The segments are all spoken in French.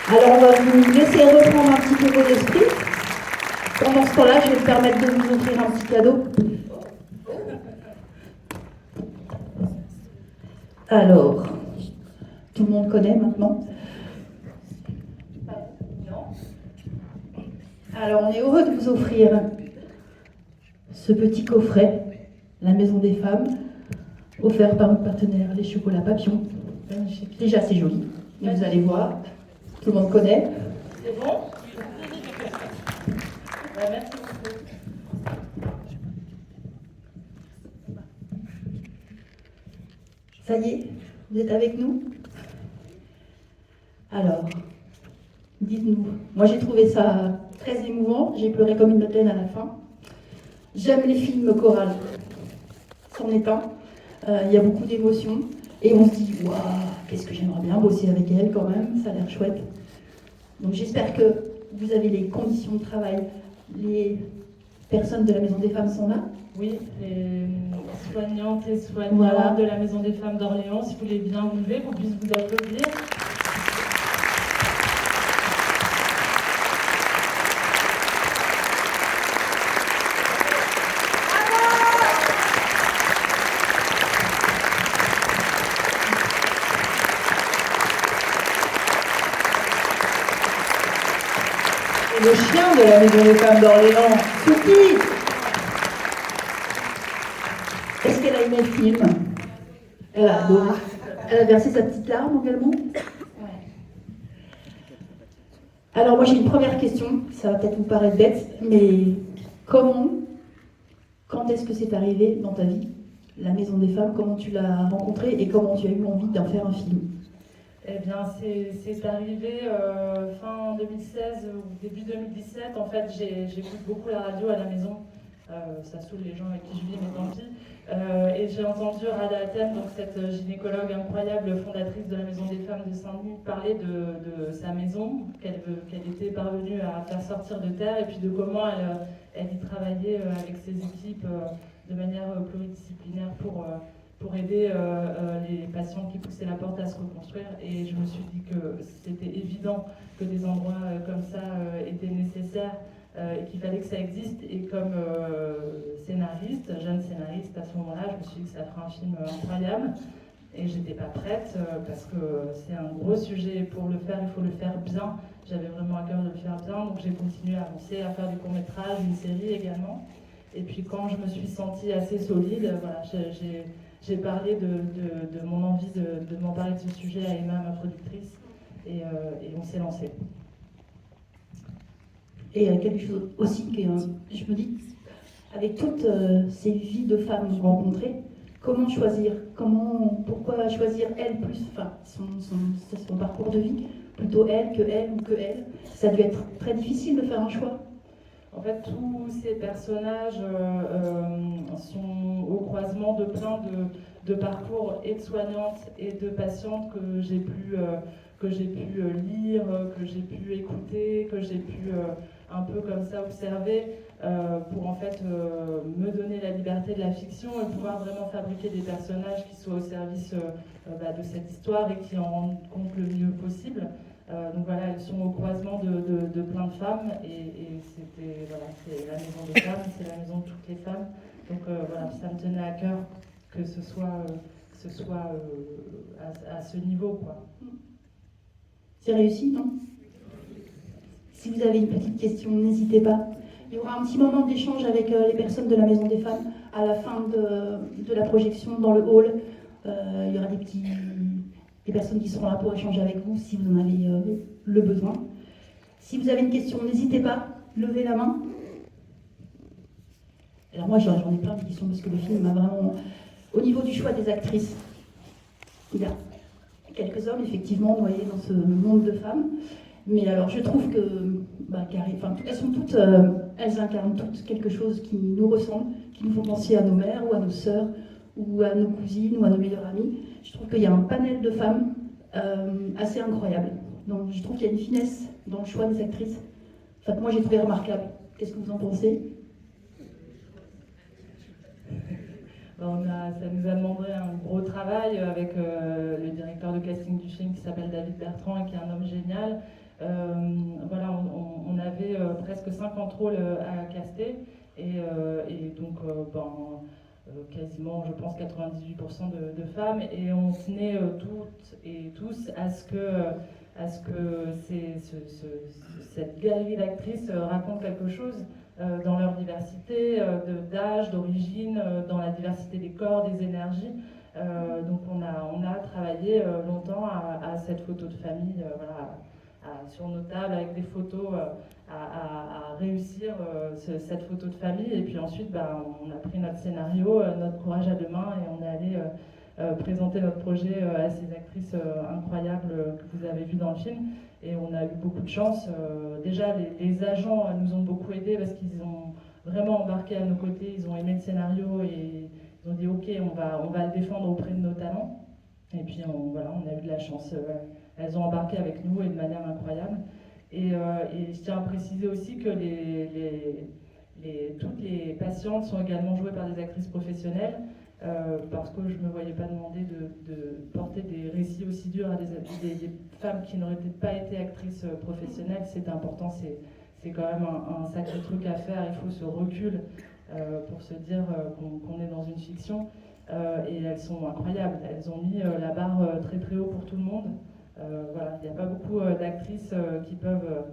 Alors, on va vous laisser reprendre un petit peu vos esprits. Pendant ce temps-là, je vais me permettre de vous offrir un petit cadeau. Alors, tout le monde connaît maintenant. Alors, on est heureux de vous offrir ce petit coffret, la Maison des Femmes, offert par notre partenaire Les Chocolats Papillons. Déjà, c'est joli, mais vous allez voir, tout le monde connaît. C'est bon? Merci beaucoup. Ça y est, vous êtes avec nous? Alors, dites-nous. Moi, j'ai trouvé ça très émouvant. J'ai pleuré comme une madeleine à la fin. J'aime les films chorales. C'en est un. Il y a beaucoup d'émotions. Et on se dit, waouh, qu'est-ce que j'aimerais bien bosser avec elle quand même. Ça a l'air chouette. Donc, j'espère que vous avez les conditions de travail. Les personnes de la Maison des Femmes sont là. Oui, les soignantes et soignants Voilà. de la Maison des Femmes d'Orléans, si vous voulez bien vous lever, qu'on puisse vous applaudir. Et le chien de la Maison des Femmes d'Orléans, Souki. Est-ce qu'elle a aimé le film? Elle a adoré. Elle a versé sa petite larme également. Alors moi j'ai une première question, ça va peut-être vous paraître bête, mais quand est-ce que c'est arrivé dans ta vie, la Maison des Femmes, comment tu l'as rencontrée et comment tu as eu envie d'en faire un film? Eh bien, c'est arrivé fin 2016 ou début 2017. En fait, j'écoute beaucoup la radio à la maison. Ça saoule les gens avec qui je vis, mais tant pis. Et j'ai entendu Rada Hatem, donc cette gynécologue incroyable, fondatrice de la Maison des Femmes de Saint-Denis, parler de sa maison, qu'elle était parvenue à faire sortir de terre, et puis de comment elle y travaillait avec ses équipes de manière pluridisciplinaire pour aider les patients qui poussaient la porte à se reconstruire. Et je me suis dit que c'était évident que des endroits comme ça étaient nécessaires et qu'il fallait que ça existe. Et comme scénariste, jeune scénariste à ce moment-là, je me suis dit que ça ferait un film incroyable. Et j'étais pas prête parce que c'est un gros sujet. Pour le faire, il faut le faire bien. J'avais vraiment à cœur de le faire bien, donc j'ai continué à avancer, à faire du court-métrage, une série également. Et puis quand je me suis sentie assez solide, voilà, j'ai parlé de mon envie de m'emparer de ce sujet à Emma, ma productrice, et on s'est lancé. Et quelque chose aussi que je me dis, avec toutes ces vies de femmes rencontrées, comment choisir? Pourquoi choisir elle plus, enfin son parcours de vie, plutôt elle ou que elle? Ça a dû être très difficile de faire un choix. En fait, tous ces personnages sont au croisement de plein de parcours et de soignantes et de patientes que j'ai pu lire, que j'ai pu écouter, que j'ai pu un peu comme ça observer pour en fait me donner la liberté de la fiction et pouvoir vraiment fabriquer des personnages qui soient au service de cette histoire et qui en rendent compte le mieux possible. Donc voilà, elles sont au croisement de plein de femmes et c'était voilà, c'est la maison des femmes, c'est la maison de toutes les femmes. Donc voilà, ça me tenait à cœur que ce soit à ce niveau, quoi. C'est réussi, non? Si vous avez une petite question, n'hésitez pas. Il y aura un petit moment d'échange avec les personnes de la Maison des Femmes à la fin de la projection dans le hall. Il y aura des personnes qui seront là pour échanger avec vous si vous en avez le besoin. Si vous avez une question, n'hésitez pas, levez la main. Alors moi j'en ai plein de questions parce que le film m'a vraiment... Au niveau du choix des actrices, il y a quelques hommes effectivement noyés dans ce monde de femmes. Mais alors je trouve que elles incarnent toutes quelque chose qui nous ressemble, qui nous font penser à nos mères ou à nos sœurs ou à nos cousines ou à nos meilleures amies. Je trouve qu'il y a un panel de femmes assez incroyable. Donc je trouve qu'il y a une finesse dans le choix des actrices. Enfin, moi j'ai trouvé remarquable. Qu'est-ce que vous en pensez? Ça nous a demandé un gros travail avec le directeur de casting du film qui s'appelle David Bertrand et qui est un homme génial. Voilà, on avait presque 50 rôles à caster, et donc quasiment, je pense, 98% de femmes, et on tenait toutes et tous à ce que cette galerie d'actrices raconte quelque chose dans leur diversité d'âge, d'origine, dans la diversité des corps, des énergies. Donc on a travaillé longtemps à cette photo de famille, voilà, sur nos tables avec des photos, à réussir cette photo de famille. Et puis ensuite, on a pris notre scénario, notre courage à deux mains, et on est allé présenter notre projet à ces actrices incroyables que vous avez vues dans le film. Et on a eu beaucoup de chance. Déjà, les agents nous ont beaucoup aidés parce qu'ils ont vraiment embarqué à nos côtés, ils ont aimé le scénario et ils ont dit ok, on va le défendre auprès de nos talents. Et puis voilà, on a eu de la chance. Elles ont embarqué avec nous et de manière incroyable. Et je tiens à préciser aussi que toutes les patientes sont également jouées par des actrices professionnelles, parce que je ne me voyais pas demander de porter des récits aussi durs à des femmes qui n'auraient peut-être pas été actrices professionnelles. C'est important, c'est quand même un sacré truc à faire. Il faut ce recul pour se dire qu'on est dans une fiction. Et elles sont incroyables. Elles ont mis la barre très très haut pour tout le monde. Voilà, il n'y a pas beaucoup d'actrices qui peuvent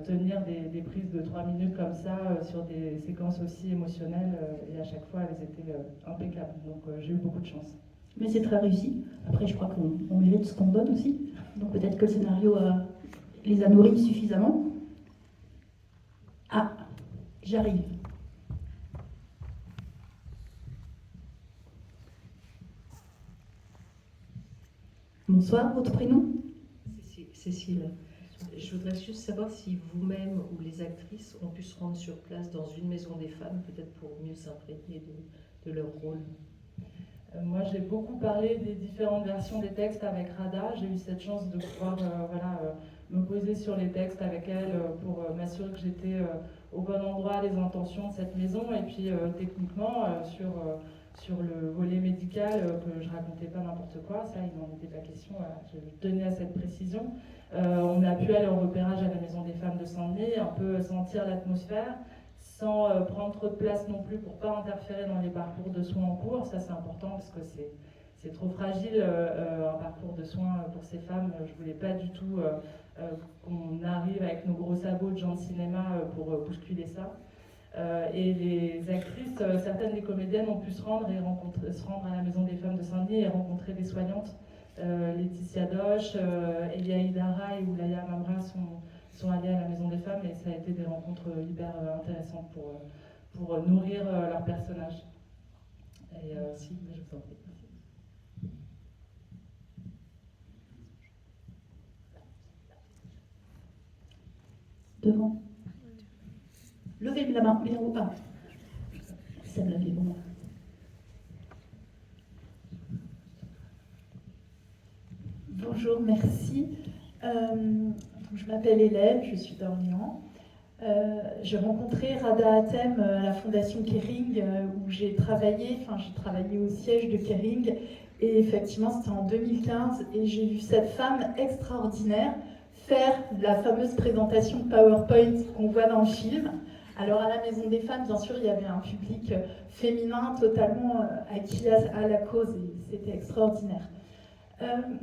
tenir des prises de 3 minutes comme ça sur des séquences aussi émotionnelles, et à chaque fois elles étaient impeccables. Donc j'ai eu beaucoup de chance. Mais c'est très réussi. Après, je crois qu'on mérite ce qu'on donne aussi. Donc peut-être que le scénario les a nourris suffisamment. Ah, j'arrive. Bonsoir, votre prénom? Cécile. Je voudrais juste savoir si vous-même ou les actrices ont pu se rendre sur place dans une maison des femmes, peut-être pour mieux s'imprégner de leur rôle. Moi, j'ai beaucoup parlé des différentes versions des textes avec Rada. J'ai eu cette chance de pouvoir me poser sur les textes avec elle pour m'assurer que j'étais au bon endroit, les intentions de cette maison. Et puis techniquement, sur le volet médical, que je racontais pas n'importe quoi, ça, il n'en était pas question, voilà, je tenais à cette précision. On a pu aller au repérage à la Maison des Femmes de Saint-Denis, un peu sentir l'atmosphère, sans prendre trop de place non plus pour ne pas interférer dans les parcours de soins en cours. Ça, c'est important parce que c'est trop fragile un parcours de soins pour ces femmes. Je ne voulais pas du tout qu'on arrive avec nos gros sabots de gens de cinéma pour bousculer ça. Et les actrices, certaines des comédiennes ont pu se rendre à la Maison des Femmes de Saint-Denis et rencontrer des soignantes. Laetitia Doche, Elia Idara et Oulaya Mamra sont allées à la Maison des Femmes, et ça a été des rencontres hyper intéressantes pour nourrir leurs personnages. Et si, je vous en prie. Devant. Levez la main, bien haut. Ah, ça me l'a fait pour moi. Bonjour, merci. Je m'appelle Hélène, je suis d'Orléans. J'ai rencontré Rada Hatem à la Fondation Kering, où j'ai travaillé au siège de Kering, et effectivement c'était en 2015, et j'ai vu cette femme extraordinaire faire la fameuse présentation PowerPoint qu'on voit dans le film. Alors à la Maison des Femmes, bien sûr, il y avait un public féminin totalement acquis à la cause, et c'était extraordinaire.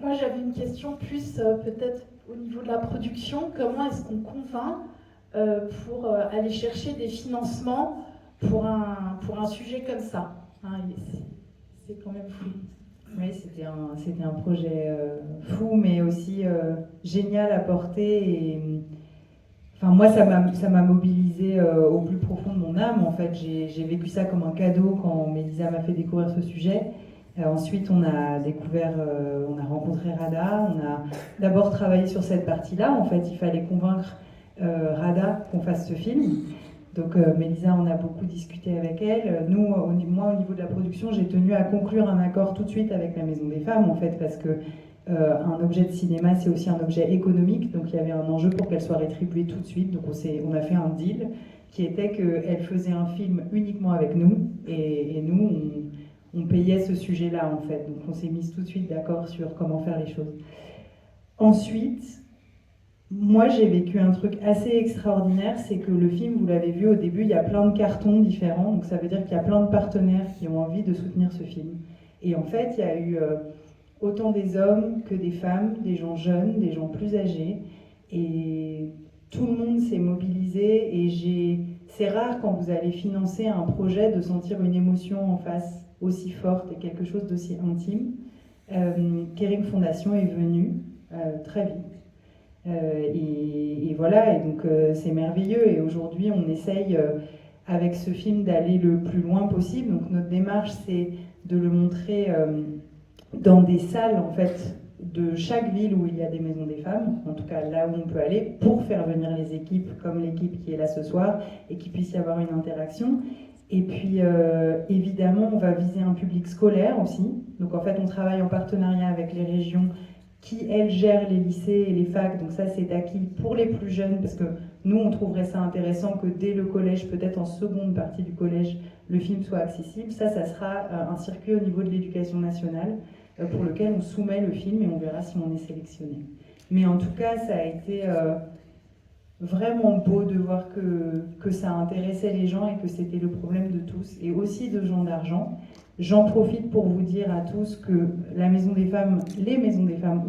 Moi j'avais une question plus peut-être au niveau de la production. Comment est-ce qu'on convainc pour aller chercher des financements pour un sujet comme ça, hein, c'est quand même fou. Oui, c'était un projet fou, mais aussi génial à porter. Et, enfin, moi, ça m'a mobilisée au plus profond de mon âme. En fait, j'ai vécu ça comme un cadeau quand Mélisa m'a fait découvrir ce sujet. Ensuite, on a rencontré Rada. On a d'abord travaillé sur cette partie-là. En fait, il fallait convaincre Rada qu'on fasse ce film. Donc Mélisa en a beaucoup discuté avec elle. Moi, au niveau de la production, j'ai tenu à conclure un accord tout de suite avec la Maison des Femmes, en fait, parce que un objet de cinéma, c'est aussi un objet économique. Donc il y avait un enjeu pour qu'elle soit rétribuée tout de suite. Donc on a fait un deal qui était qu'elle faisait un film uniquement avec nous, et nous, on payait ce sujet-là, en fait. Donc on s'est mis tout de suite d'accord sur comment faire les choses. Ensuite, moi, j'ai vécu un truc assez extraordinaire, c'est que le film, vous l'avez vu au début, il y a plein de cartons différents, donc ça veut dire qu'il y a plein de partenaires qui ont envie de soutenir ce film. Et en fait, il y a eu autant des hommes que des femmes, des gens jeunes, des gens plus âgés, et tout le monde s'est mobilisé, et c'est rare quand vous allez financer un projet de sentir une émotion en face aussi forte et quelque chose d'aussi intime. Kering Foundation est venue très vite. Et voilà, et donc c'est merveilleux. Et aujourd'hui, on essaye avec ce film d'aller le plus loin possible. Donc notre démarche, c'est de le montrer dans des salles en fait de chaque ville où il y a des maisons des femmes, en tout cas là où on peut aller, pour faire venir les équipes comme l'équipe qui est là ce soir et qu'il puisse y avoir une interaction. Et puis évidemment, on va viser un public scolaire aussi. Donc en fait, on travaille en partenariat avec les régions qui, elles, gèrent les lycées et les facs. Donc ça, c'est acquis pour les plus jeunes, parce que nous, on trouverait ça intéressant que dès le collège, peut-être en seconde partie du collège, le film soit accessible. Ça sera un circuit au niveau de l'éducation nationale pour lequel on soumet le film et on verra si on est sélectionné. Mais en tout cas, ça a été vraiment beau de voir que ça intéressait les gens et que c'était le problème de tous, et aussi de gens d'argent. J'en profite pour vous dire à tous que les maisons des femmes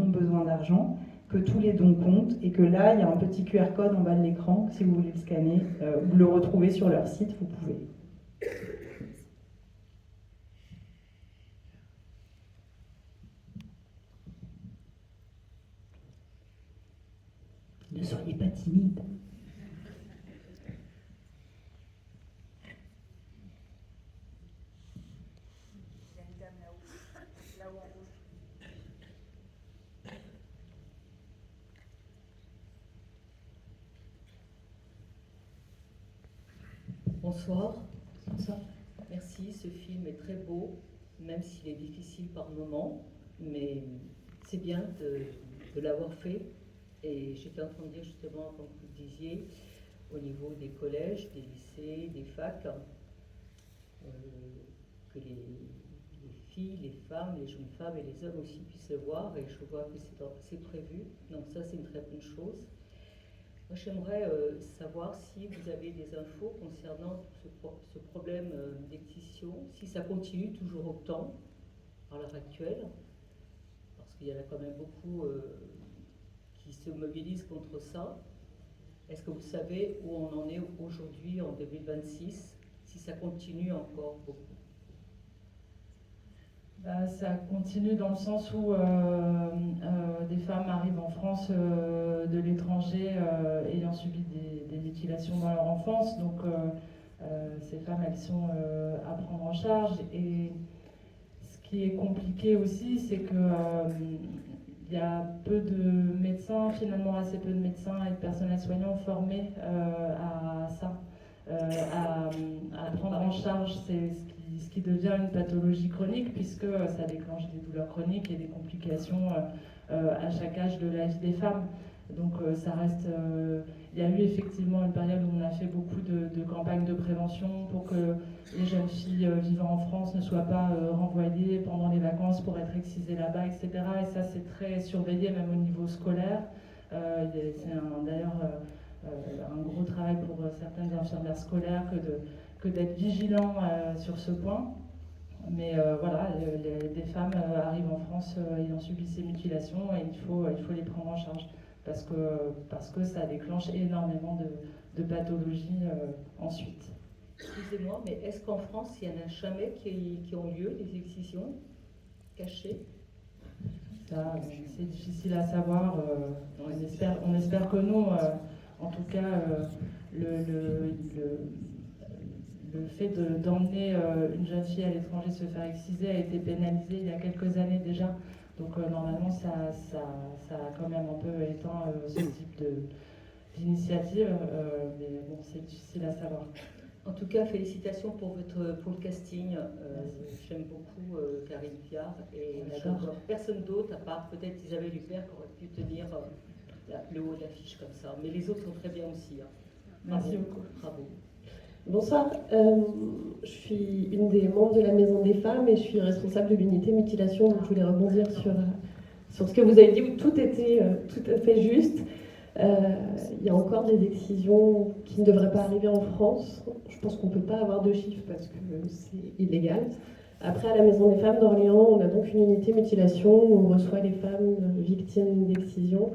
ont besoin d'argent, que tous les dons comptent, et que là, il y a un petit QR code en bas de l'écran, si vous voulez le scanner, ou le retrouver sur leur site, vous pouvez. Ne soyez pas timide. Bonsoir. Bonsoir. Merci, ce film est très beau, même s'il est difficile par moments, mais c'est bien de l'avoir fait. Et j'étais en train de dire justement, comme vous le disiez, au niveau des collèges, des lycées, des facs, que les filles, les femmes, les jeunes femmes et les hommes aussi puissent le voir, et je vois que c'est prévu, donc ça c'est une très bonne chose. Moi, j'aimerais savoir si vous avez des infos concernant ce problème d'excision, si ça continue toujours autant à l'heure actuelle, parce qu'il y en a quand même beaucoup qui se mobilisent contre ça. Est-ce que vous savez où on en est aujourd'hui, en 2026, si ça continue encore beaucoup? Ça continue dans le sens où des femmes arrivent en France de l'étranger ayant subi des mutilations dans leur enfance. Donc ces femmes, elles sont à prendre en charge. Et ce qui est compliqué aussi, c'est que il y a peu de médecins, finalement assez peu de médecins et de personnels soignants formés à ça, à prendre en charge ce qui devient une pathologie chronique, puisque ça déclenche des douleurs chroniques et des complications à chaque âge de la vie des femmes. Donc ça reste... il y a eu effectivement une période où on a fait beaucoup de campagnes de prévention pour que les jeunes filles vivant en France ne soient pas renvoyées pendant les vacances pour être excisées là-bas, etc. Et ça, c'est très surveillé, même au niveau scolaire. C'est d'ailleurs un gros travail pour certaines infirmières scolaires que d'être vigilants sur ce point. Mais voilà, des femmes arrivent en France ayant subi ces mutilations, et il faut les prendre en charge. Parce que ça déclenche énormément de pathologies ensuite. Excusez-moi, mais est-ce qu'en France, il n'y en a jamais qui ont lieu, des excisions cachées? Ça, c'est difficile à savoir. On espère que non. En tout cas, le fait d'emmener une jeune fille à l'étranger se faire exciser a été pénalisé il y a quelques années déjà. Donc normalement, ça a quand même un peu éteint ce type d'initiative, mais bon, c'est difficile à savoir. En tout cas, félicitations pour le casting. J'aime beaucoup Karine Viard, et je ne vois personne d'autre, à part peut-être Isabelle Huppert, qui aurait pu tenir le haut de l'affiche comme ça. Mais les autres sont très bien aussi. Hein. Merci beaucoup. Bravo. Bonsoir, je suis une des membres de la Maison des Femmes et je suis responsable de l'unité mutilation, donc je voulais rebondir sur ce que vous avez dit, où tout était tout à fait juste. Il y a encore des excisions qui ne devraient pas arriver en France. Je pense qu'on ne peut pas avoir de chiffres parce que c'est illégal. Après, à la Maison des femmes d'Orléans, on a donc une unité mutilation où on reçoit les femmes victimes d'excision.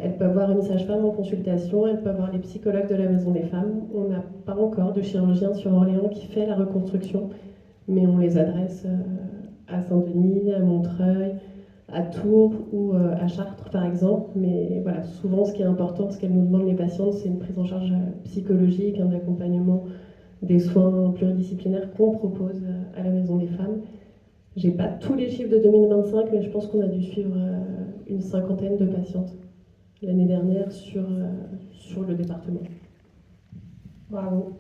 Elles peuvent voir une sage-femme en consultation, elles peuvent voir les psychologues de la Maison des femmes. On n'a pas encore de chirurgien sur Orléans qui fait la reconstruction, mais on les adresse à Saint-Denis, à Montreuil, à Tours ou à Chartres par exemple. Mais voilà, souvent ce qui est important, ce qu'elles nous demandent les patientes, c'est une prise en charge psychologique, un accompagnement, des soins pluridisciplinaires qu'on propose à la Maison des femmes. J'ai pas tous les chiffres de 2025, mais je pense qu'on a dû suivre une cinquantaine de patientes l'année dernière sur le département. Bravo.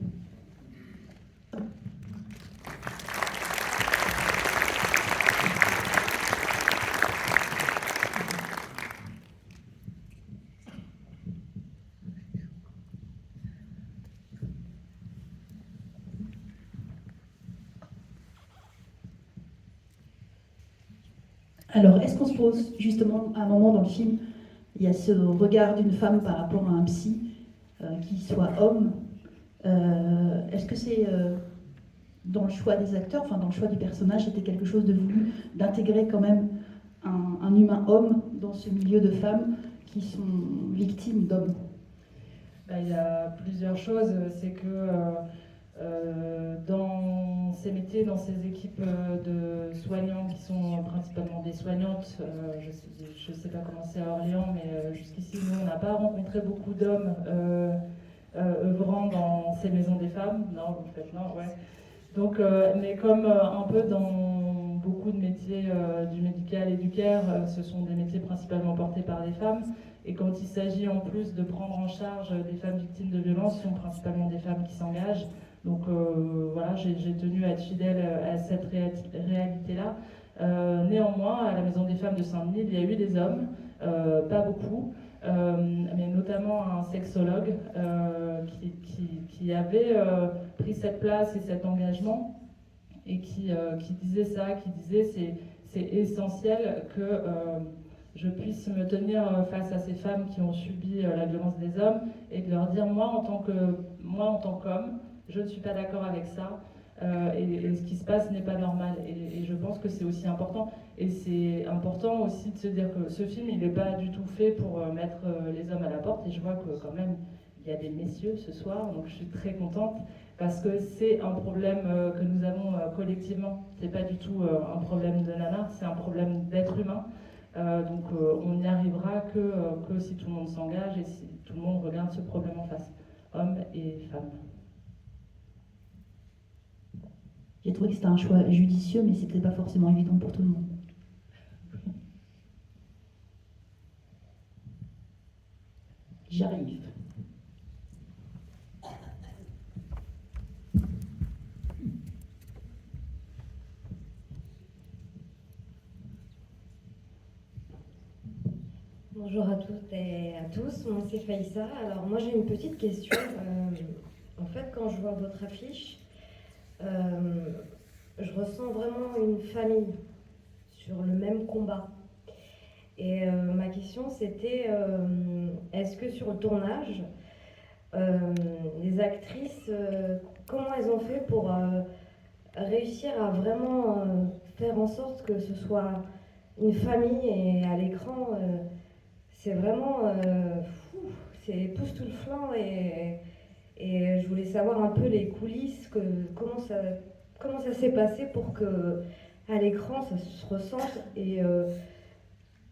Alors, est-ce qu'on se pose justement à un moment dans le film, il y a ce regard d'une femme par rapport à un psy, qui soit homme. Est-ce que c'est dans le choix des acteurs, enfin dans le choix du personnage, c'était quelque chose de voulu, d'intégrer quand même un humain homme dans ce milieu de femmes qui sont victimes d'hommes? Il y a plusieurs choses. C'est que dans ces métiers, dans ces équipes de soignants qui sont principalement des soignantes, je ne sais pas comment c'est à Orléans, mais jusqu'ici, nous, on n'a pas rencontré beaucoup d'hommes œuvrant dans ces maisons des femmes. Non, en fait, non, ouais. Donc, mais comme un peu dans beaucoup de métiers du médical et du care, ce sont des métiers principalement portés par des femmes. Et quand il s'agit en plus de prendre en charge des femmes victimes de violences, ce sont principalement des femmes qui s'engagent. Donc voilà, j'ai tenu à être fidèle à cette réalité-là. Néanmoins, à la Maison des femmes de Saint-Denis, il y a eu des hommes, pas beaucoup, mais notamment un sexologue qui avait pris cette place et cet engagement et qui disait ça, qui disait c'est essentiel que je puisse me tenir face à ces femmes qui ont subi la violence des hommes et de leur dire moi en tant qu'homme, je ne suis pas d'accord avec ça et ce qui se passe n'est pas normal et je pense que c'est aussi important et c'est important aussi de se dire que ce film il n'est pas du tout fait pour mettre les hommes à la porte et je vois que quand même il y a des messieurs ce soir donc je suis très contente parce que c'est un problème que nous avons collectivement, c'est pas du tout un problème de nana, c'est un problème d'être humain. Donc on n'y arrivera que si tout le monde s'engage et si tout le monde regarde ce problème en face, hommes et femmes. J'ai trouvé que c'était un choix judicieux, mais c'était pas forcément évident pour tout le monde. J'arrive. Bonjour à toutes et à tous, moi c'est Faïssa. Alors moi j'ai une petite question. En fait quand je vois votre affiche, je ressens vraiment une famille sur le même combat. Et ma question c'était, est-ce que sur le tournage, les actrices, comment elles ont fait pour réussir à vraiment faire en sorte que ce soit une famille et à l'écran c'est vraiment c'est époustouflant et je voulais savoir un peu les coulisses, comment ça s'est passé pour que à l'écran ça se ressente et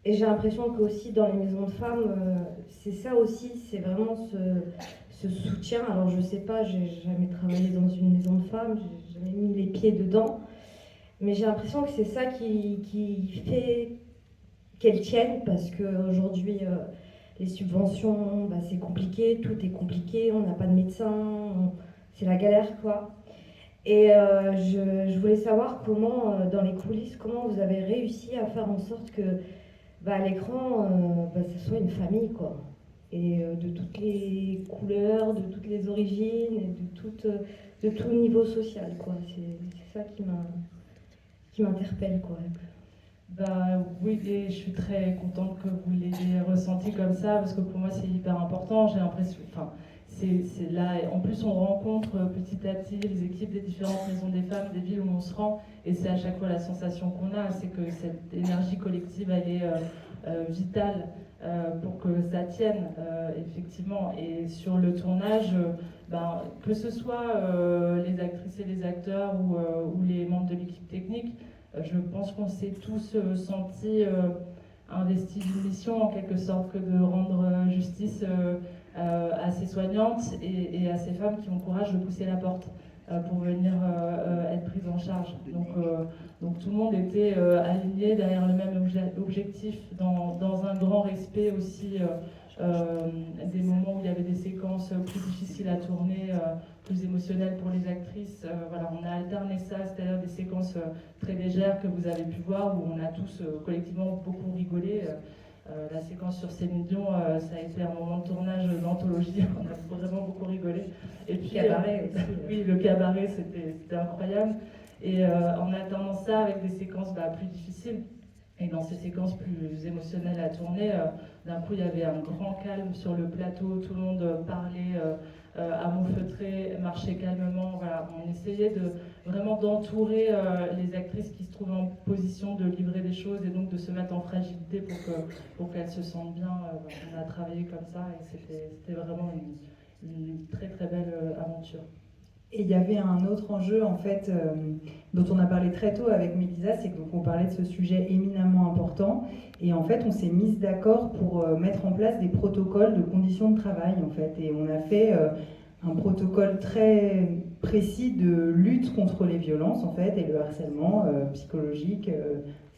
j'ai l'impression que aussi dans les maisons de femmes c'est ça aussi, c'est vraiment ce soutien. Alors je sais pas, j'ai jamais travaillé dans une maison de femmes, j'ai jamais mis les pieds dedans, mais j'ai l'impression que c'est ça qui fait qu'elles tiennent parce qu'aujourd'hui, les subventions, c'est compliqué, tout est compliqué, on n'a pas de médecin, c'est la galère quoi. Et je voulais savoir comment, dans les coulisses, comment vous avez réussi à faire en sorte que à l'écran, ça soit une famille quoi. Et de toutes les couleurs, de toutes les origines, et de tout niveau social quoi. C'est ça qui m'interpelle quoi. Bah oui, et je suis très contente que vous l'ayez ressenti comme ça, parce que pour moi c'est hyper important. J'ai l'impression, enfin, c'est là, et en plus on rencontre petit à petit les équipes des différentes maisons des femmes, des villes où on se rend, et c'est à chaque fois la sensation qu'on a, c'est que cette énergie collective, elle est vitale pour que ça tienne, effectivement. Et sur le tournage, ben, que ce soit les actrices et les acteurs ou les membres de l'équipe technique, je pense qu'on s'est tous sentis investis d'une mission en quelque sorte, que de rendre justice à ces soignantes et à ces femmes qui ont le courage de pousser la porte pour venir être prises en charge. Donc tout le monde était aligné derrière le même objectif, dans un grand respect aussi des moments où il y avait des séquences plus difficiles à tourner, plus émotionnelles pour les actrices. Voilà, on a alterné ça, c'est-à-dire des séquences très légères que vous avez pu voir, où on a tous collectivement beaucoup rigolé. La séquence sur Céline Dion, ça a été un moment de tournage d'anthologie, on a vraiment beaucoup rigolé. Et puis, Cabaret aussi. oui, le cabaret, c'était incroyable. Et en alternant ça avec des séquences plus difficiles, et dans ces séquences plus émotionnelles à tourner, d'un coup il y avait un grand calme sur le plateau, tout le monde parlait à mot feutré, marchait calmement. Voilà, on essayait vraiment d'entourer les actrices qui se trouvaient en position de livrer des choses et donc de se mettre en fragilité pour qu'elles se sentent bien. On a travaillé comme ça et c'était vraiment une très très belle aventure. Et il y avait un autre enjeu en fait dont on a parlé très tôt avec Mélisa, c'est que donc on parlait de ce sujet éminemment important et en fait on s'est mis d'accord pour mettre en place des protocoles de conditions de travail en fait, et on a fait un protocole très précis de lutte contre les violences en fait et le harcèlement psychologique,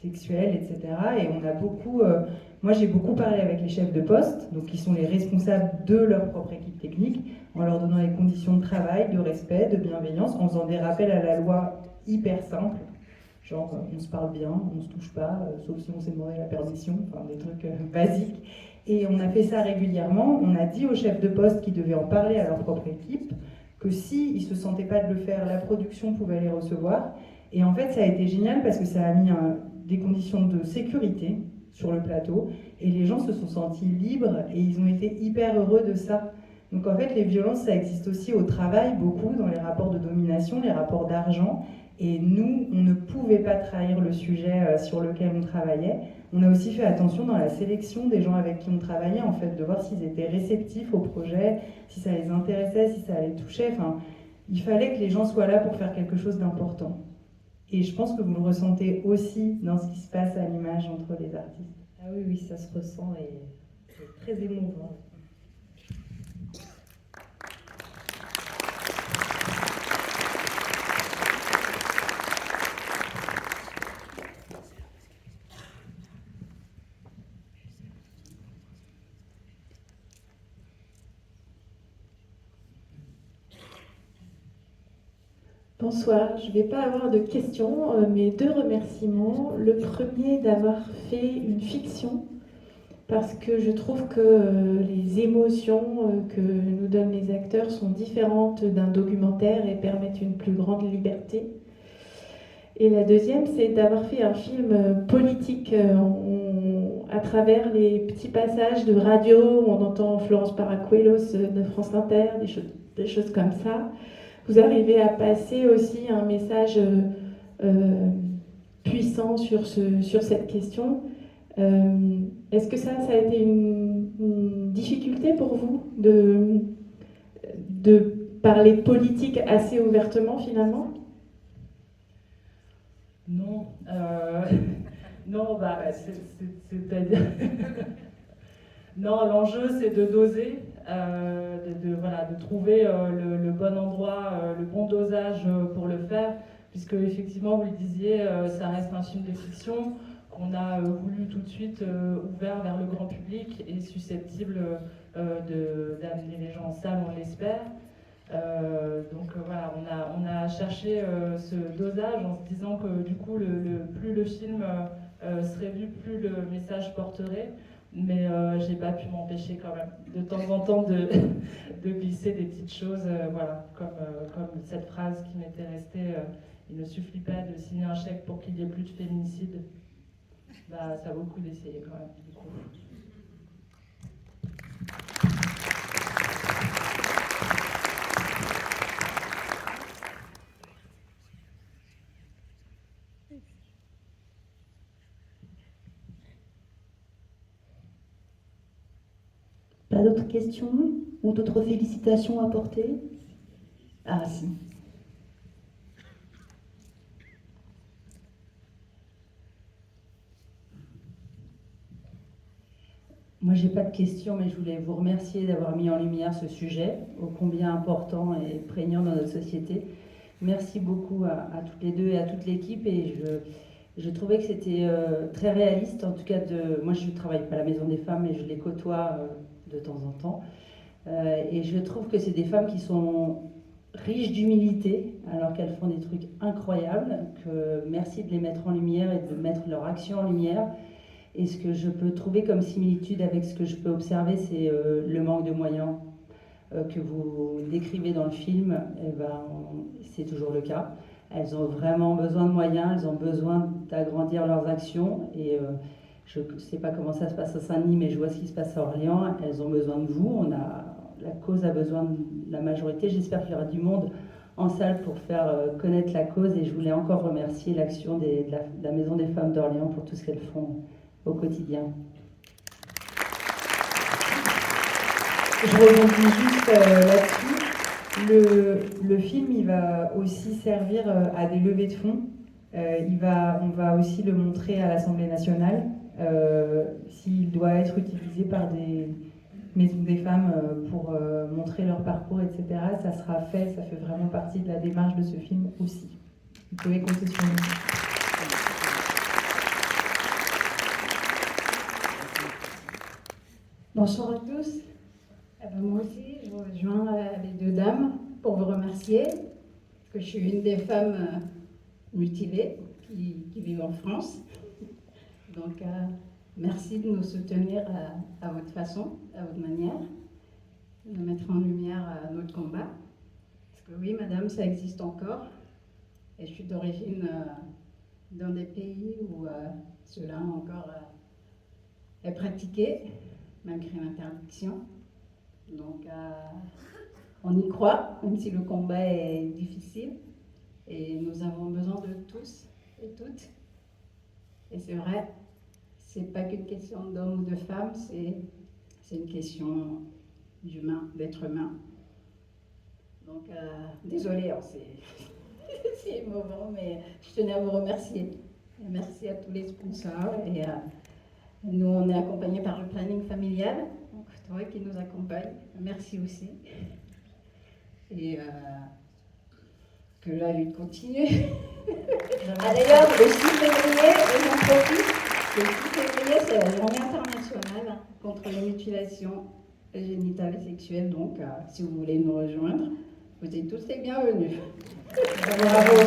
sexuel, etc. Et on a beaucoup, moi j'ai beaucoup parlé avec les chefs de poste, donc qui sont les responsables de leur propre équipe technique, en leur donnant les conditions de travail, de respect, de bienveillance, en faisant des rappels à la loi hyper simples, genre on se parle bien, on se touche pas, sauf si on s'est demandé la permission, enfin des trucs basiques. Et on a fait ça régulièrement. On a dit aux chefs de poste qui devaient en parler à leur propre équipe que s'ils ne se sentaient pas de le faire, la production pouvait les recevoir. Et en fait, ça a été génial parce que ça a mis des conditions de sécurité sur le plateau et les gens se sont sentis libres et ils ont été hyper heureux de ça. Donc en fait, les violences, ça existe aussi au travail, beaucoup, dans les rapports de domination, les rapports d'argent. Et nous, on ne pouvait pas trahir le sujet sur lequel on travaillait. On a aussi fait attention dans la sélection des gens avec qui on travaillait, en fait, de voir s'ils étaient réceptifs au projet, si ça les intéressait, si ça les touchait. Enfin, il fallait que les gens soient là pour faire quelque chose d'important. Et je pense que vous le ressentez aussi dans ce qui se passe à l'image entre les artistes. Ah oui, oui, ça se ressent et c'est très émouvant. Bonsoir, je ne vais pas avoir de questions, mais deux remerciements. Le premier, d'avoir fait une fiction, parce que je trouve que les émotions que nous donnent les acteurs sont différentes d'un documentaire et permettent une plus grande liberté. Et la deuxième, c'est d'avoir fait un film politique à travers les petits passages de radio où on entend Florence Paracuelos de France Inter, des choses comme ça. Vous arrivez à passer aussi un message puissant sur cette question. Est-ce que ça a été une difficulté pour vous de parler politique assez ouvertement finalement ? Non, non, c'est-à-dire... Non, l'enjeu c'est de doser, de trouver le bon endroit, le bon dosage pour le faire, puisque effectivement, vous le disiez, ça reste un film de fiction qu'on a voulu tout de suite ouvert vers le grand public et susceptible d'amener les gens en salle, on l'espère. Voilà, on a cherché ce dosage en se disant que du coup, plus le film serait vu, plus le message porterait. Mais j'ai pas pu m'empêcher quand même de temps en temps de glisser des petites choses, voilà, comme cette phrase qui m'était restée, il ne suffit pas de signer un chèque pour qu'il n'y ait plus de féminicide. bah, ça vaut le coup d'essayer quand même. Du coup. Pas d'autres questions ou d'autres félicitations à apporter? Ah si. Moi, j'ai pas de questions, mais je voulais vous remercier d'avoir mis en lumière ce sujet, ô combien important et prégnant dans notre société. Merci beaucoup à toutes les deux et à toute l'équipe. Et je trouvais que c'était très réaliste. En tout cas, moi, je ne travaille pas à la Maison des Femmes, mais je les côtoie de temps en temps. Et je trouve que c'est des femmes qui sont riches d'humilité, alors qu'elles font des trucs incroyables. Merci de les mettre en lumière et de mettre leur action en lumière. Et ce que je peux trouver comme similitude avec ce que je peux observer, c'est le manque de moyens que vous décrivez dans le film. Eh ben, c'est toujours le cas. Elles ont vraiment besoin de moyens, elles ont besoin d'agrandir leurs actions. Et je ne sais pas comment ça se passe à Saint-Denis, mais je vois ce qui se passe à Orléans. Elles ont besoin de vous. La cause a besoin de la majorité. J'espère qu'il y aura du monde en salle pour faire connaître la cause. Et je voulais encore remercier l'action de la Maison des Femmes d'Orléans pour tout ce qu'elles font au quotidien. Je rebondis juste là-dessus. Le film, il va aussi servir à des levées de fonds. On va aussi le montrer à l'Assemblée nationale. S'il doit être utilisé par des maisons des femmes pour montrer leur parcours, etc., ça sera fait. Ça fait vraiment partie de la démarche de ce film aussi. Vous pouvez compter sur nous. Bonsoir à tous. Moi aussi, je vous rejoins les deux dames pour vous remercier, parce que je suis une des femmes mutilées qui vivent en France. Donc, merci de nous soutenir à votre façon, à votre manière, de mettre en lumière notre combat. Parce que oui, madame, ça existe encore. Et je suis d'origine dans des pays où cela encore est pratiqué, malgré l'interdiction. Donc, on y croit, même si le combat est difficile. Et nous avons besoin de tous et toutes. Et c'est vrai, c'est pas qu'une question d'homme ou de femme, c'est une question d'humain, d'être humain. Donc, désolée, hein, c'est émouvant, mais je tenais à vous remercier. Et merci à tous les sponsors. Et nous, on est accompagnés par le planning familial, donc c'est vrai qui nous accompagne. Merci aussi. Et que la lutte continue. D'ailleurs, le 6 février, et j'en profite, le 6 février, c'est la journée internationale contre les mutilations génitales et sexuelles. Donc, si vous voulez nous rejoindre, vous êtes tous les bienvenus. Bravo.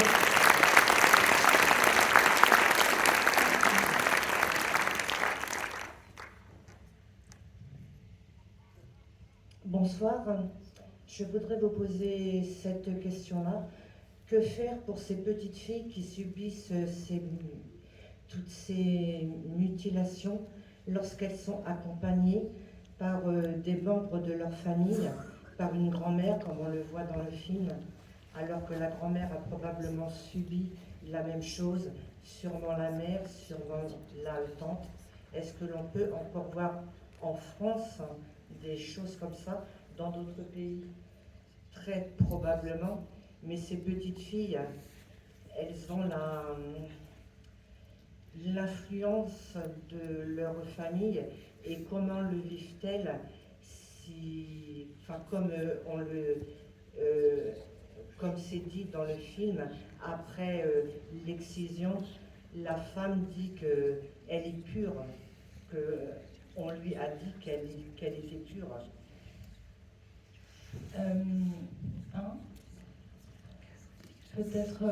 Bonsoir, je voudrais vous poser cette question-là. Que faire pour ces petites filles qui subissent toutes ces mutilations lorsqu'elles sont accompagnées par des membres de leur famille, par une grand-mère, comme on le voit dans le film, alors que la grand-mère a probablement subi la même chose, sûrement la mère, sûrement la tante. Est-ce que l'on peut encore voir en France des choses comme ça, dans d'autres pays? Très probablement, mais ces petites filles, elles ont l'influence de leur famille, et comment le vivent-elles comme c'est dit dans le film, après l'excision, la femme dit qu'elle est pure, qu'on lui a dit qu'elle était pure. Peut-être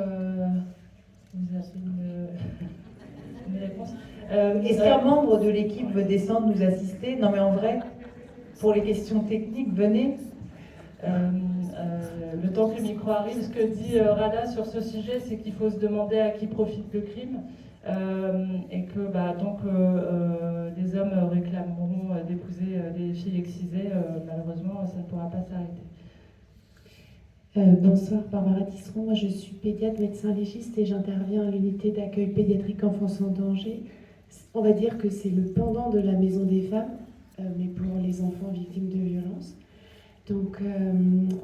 vous avez une réponse. Est-ce qu'un membre de l'équipe veut descendre nous assister? Non mais en vrai, pour les questions techniques, venez. Le temps que le micro arrive, ce que dit Rada sur ce sujet, c'est qu'il faut se demander à qui profite le crime. et que tant que des hommes réclameront d'épouser des filles excisées, malheureusement, ça ne pourra pas s'arrêter. Bonsoir, Barbara Tisseron. Moi, je suis pédiatre médecin légiste et j'interviens à l'unité d'accueil pédiatrique enfance en danger. On va dire que c'est le pendant de la maison des femmes, mais pour les enfants victimes de violences. Donc,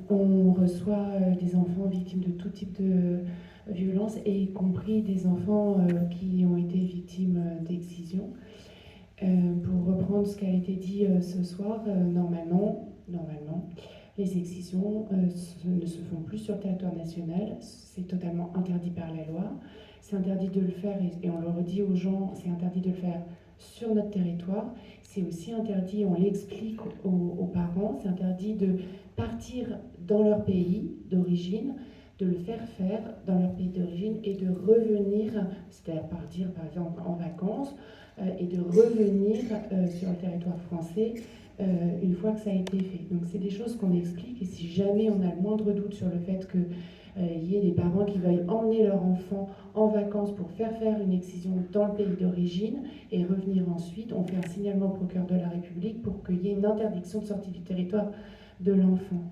on reçoit des enfants victimes de tout type de violences, et y compris des enfants qui ont été victimes d'excision. Pour reprendre ce qui a été dit ce soir, normalement, les excisions ne se font plus sur le territoire national, c'est totalement interdit par la loi. C'est interdit de le faire, et on le redit aux gens, c'est interdit de le faire sur notre territoire. C'est aussi interdit, on l'explique aux parents, c'est interdit de partir dans leur pays d'origine, de le faire dans leur pays d'origine et de revenir, c'est-à-dire partir par exemple en vacances, et de revenir sur le territoire français une fois que ça a été fait. Donc c'est des choses qu'on explique, et si jamais on a le moindre doute sur le fait qu'il y ait des parents qui veuillent emmener leur enfant en vacances pour faire une excision dans le pays d'origine et revenir ensuite, on fait un signalement au procureur de la République pour qu'il y ait une interdiction de sortie du territoire de l'enfant.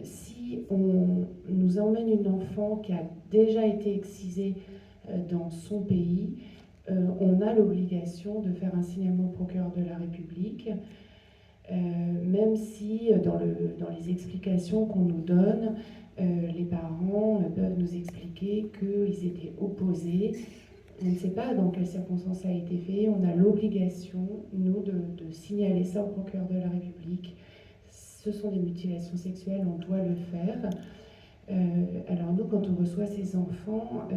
Si on nous emmène une enfant qui a déjà été excisée dans son pays, on a l'obligation de faire un signalement au procureur de la République, même si dans les explications qu'on nous donne, les parents peuvent nous expliquer qu'ils étaient opposés. On ne sait pas dans quelles circonstances ça a été fait. On a l'obligation, nous, de signaler ça au procureur de la République. Ce sont des mutilations sexuelles, on doit le faire. Alors nous, quand on reçoit ces enfants,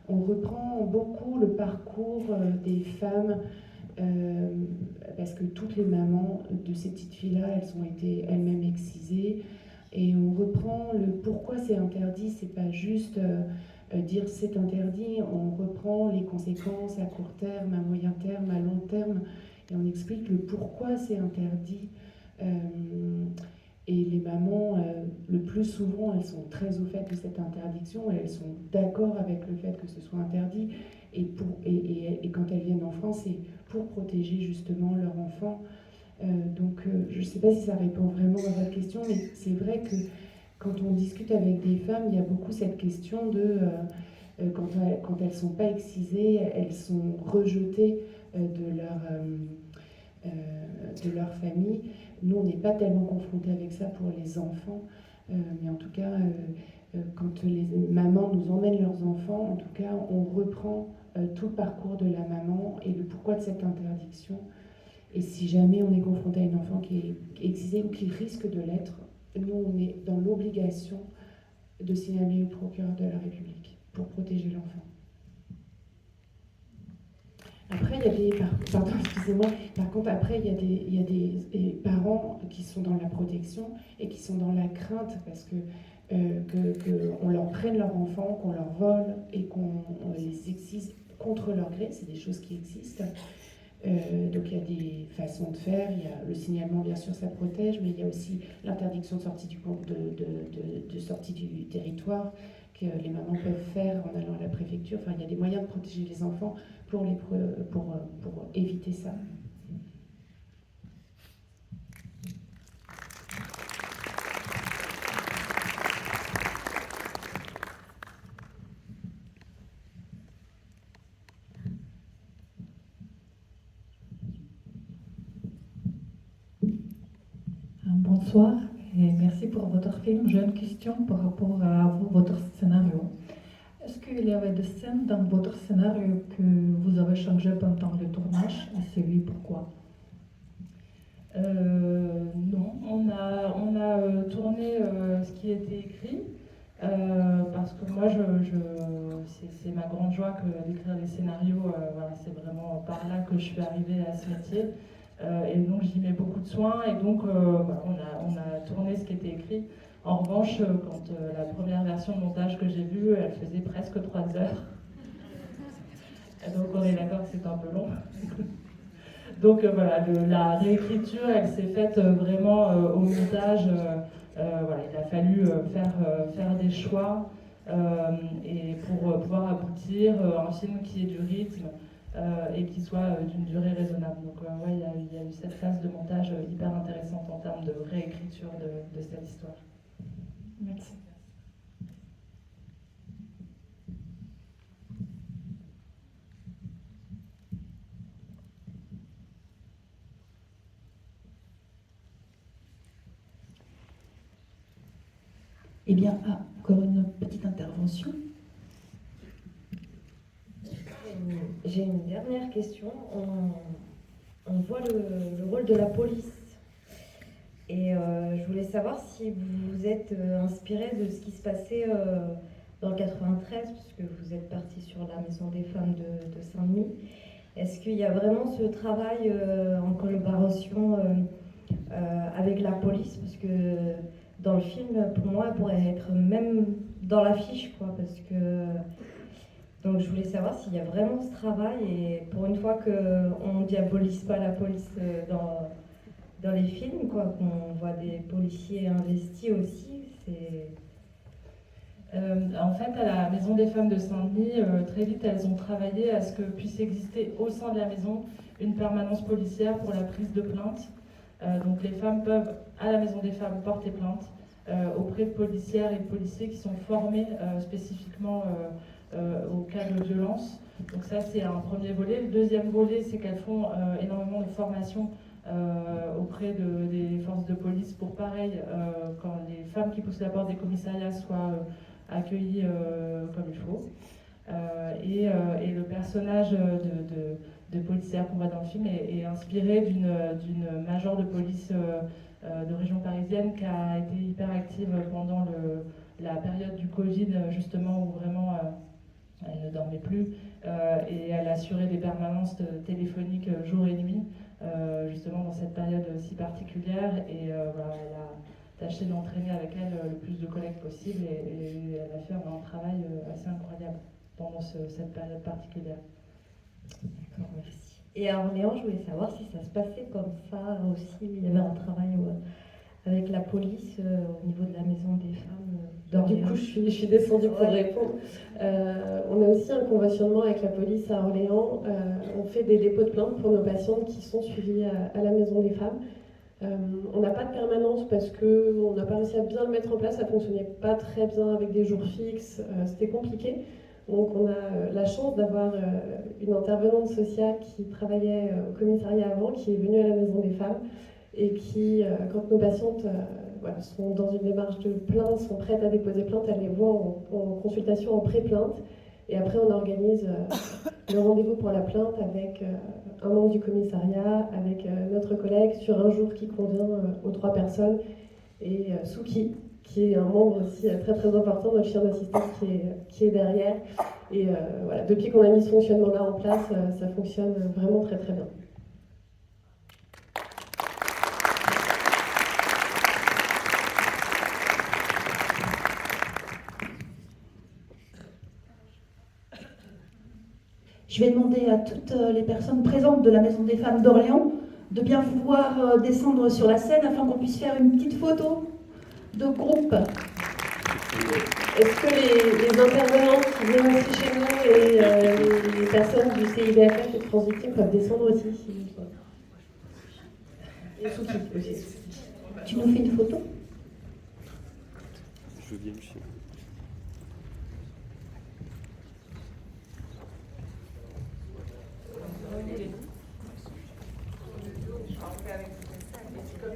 on reprend beaucoup le parcours des femmes, parce que toutes les mamans de ces petites filles-là, elles ont été elles-mêmes excisées, et on reprend le pourquoi c'est interdit. C'est pas juste dire c'est interdit, on reprend les conséquences à court terme, à moyen terme, à long terme, et on explique le pourquoi c'est interdit. Et les mamans, le plus souvent, elles sont très au fait de cette interdiction, et elles sont d'accord avec le fait que ce soit interdit. Et quand elles viennent en France, c'est pour protéger justement leur enfant. Donc je ne sais pas si ça répond vraiment à votre question, mais c'est vrai que quand on discute avec des femmes, il y a beaucoup cette question de quand elles ne sont pas excisées, elles sont rejetées de leur famille. Nous, on n'est pas tellement confrontés avec ça pour les enfants, mais en tout cas, quand les mamans nous emmènent leurs enfants, en tout cas, on reprend tout le parcours de la maman et le pourquoi de cette interdiction. Et si jamais on est confronté à une enfant qui est excisée ou qui risque de l'être, nous, on est dans l'obligation de signaler au procureur de la République pour protéger l'enfant. Après, il y a des... Pardon, excusez-moi. Par contre, après, il y a des parents qui sont dans la protection et qui sont dans la crainte parce que qu'on leur prenne leur enfant, qu'on leur vole et qu'on les excise contre leur gré. C'est des choses qui existent. Donc il y a des façons de faire, il y a le signalement, bien sûr, ça protège, mais il y a aussi l'interdiction de sortie de sortie du territoire que les mamans peuvent faire en allant à la préfecture. Enfin, il y a des moyens de protéger les enfants pour éviter ça. Bonsoir et merci pour votre film. J'ai une question par rapport à votre scénario. Est-ce qu'il y avait des scènes dans votre scénario que vous avez changé pendant le tournage? Et si oui, pourquoi? Non, on a tourné ce qui était écrit parce que moi, c'est ma grande joie que d'écrire des scénarios. Voilà, c'est vraiment par là que je suis arrivée à ce métier. Et donc j'y mets beaucoup de soin, et donc on a tourné ce qui était écrit. En revanche, quand la première version de montage que j'ai vue, elle faisait presque 3 heures. Et donc on est d'accord que c'est un peu long. Donc voilà, la réécriture, elle s'est faite vraiment au montage. Voilà, il a fallu faire des choix et pour pouvoir aboutir à un film qui ait du rythme et qui soit d'une durée raisonnable. Donc ouais, il y a eu cette phase de montage hyper intéressante en termes de réécriture de cette histoire. Merci. Eh bien, encore une petite intervention. J'ai une dernière question. On voit le rôle de la police. Et je voulais savoir si vous vous êtes inspiré de ce qui se passait dans le 93, puisque vous êtes parti sur la Maison des femmes de Saint-Denis. Est-ce qu'il y a vraiment ce travail en collaboration avec la police? Parce que dans le film, pour moi, elle pourrait être même dans l'affiche, quoi, parce que... Donc je voulais savoir s'il y a vraiment ce travail, et pour une fois qu'on ne diabolise pas la police dans les films, quoi, qu'on voit des policiers investis aussi, c'est... En fait, à la Maison des femmes de Saint-Denis, très vite, elles ont travaillé à ce que puisse exister au sein de la maison une permanence policière pour la prise de plainte. Donc les femmes peuvent, à la Maison des femmes, porter plainte auprès de policières et de policiers qui sont formés spécifiquement au cas de violence. Donc ça, c'est un premier volet. Le deuxième volet, c'est qu'elles font énormément de formation auprès des forces de police pour pareil, quand les femmes qui poussent la porte des commissariats soient accueillies comme il faut. Et le personnage de policière qu'on voit dans le film est inspiré d'une major de police de région parisienne qui a été hyper active pendant la période du Covid, justement, où vraiment elle ne dormait plus, et elle assurait des permanences téléphoniques jour et nuit, justement dans cette période si particulière, et voilà, elle a tâché d'entraîner avec elle le plus de collègues possible, et elle a fait un travail assez incroyable pendant cette période particulière. D'accord, merci. Et à Orléans, je voulais savoir si ça se passait comme ça aussi, il y avait un travail avec la police au niveau de la Maison des femmes d'Orléans. Du coup, je suis descendue pour répondre. On a aussi un conventionnement avec la police à Orléans. On fait des dépôts de plainte pour nos patientes qui sont suivies à la Maison des femmes. On n'a pas de permanence parce qu'on n'a pas réussi à bien le mettre en place. Ça ne fonctionnait pas très bien avec des jours fixes. C'était compliqué. Donc on a la chance d'avoir une intervenante sociale qui travaillait au commissariat avant, qui est venue à la Maison des femmes et qui, quand nos patientes sont dans une démarche de plainte, sont prêtes à déposer plainte, elle les voit en consultation en pré-plainte. Et après, on organise le rendez-vous pour la plainte avec un membre du commissariat, avec notre collègue, sur un jour qui convient aux 3 personnes. Et Souki, qui est un membre aussi très très important, notre chien d'assistance qui est derrière. Et voilà, depuis qu'on a mis ce fonctionnement-là en place, ça fonctionne vraiment très très bien. Je vais demander à toutes les personnes présentes de la Maison des femmes d'Orléans de bien vouloir descendre sur la scène afin qu'on puisse faire une petite photo de groupe. Est-ce que les intervenants qui viennent aussi chez nous et les personnes du CIBFF et de Transvictime peuvent descendre aussi et Souki aussi. Tu nous fais une photo? Je veux bien le chien. Avec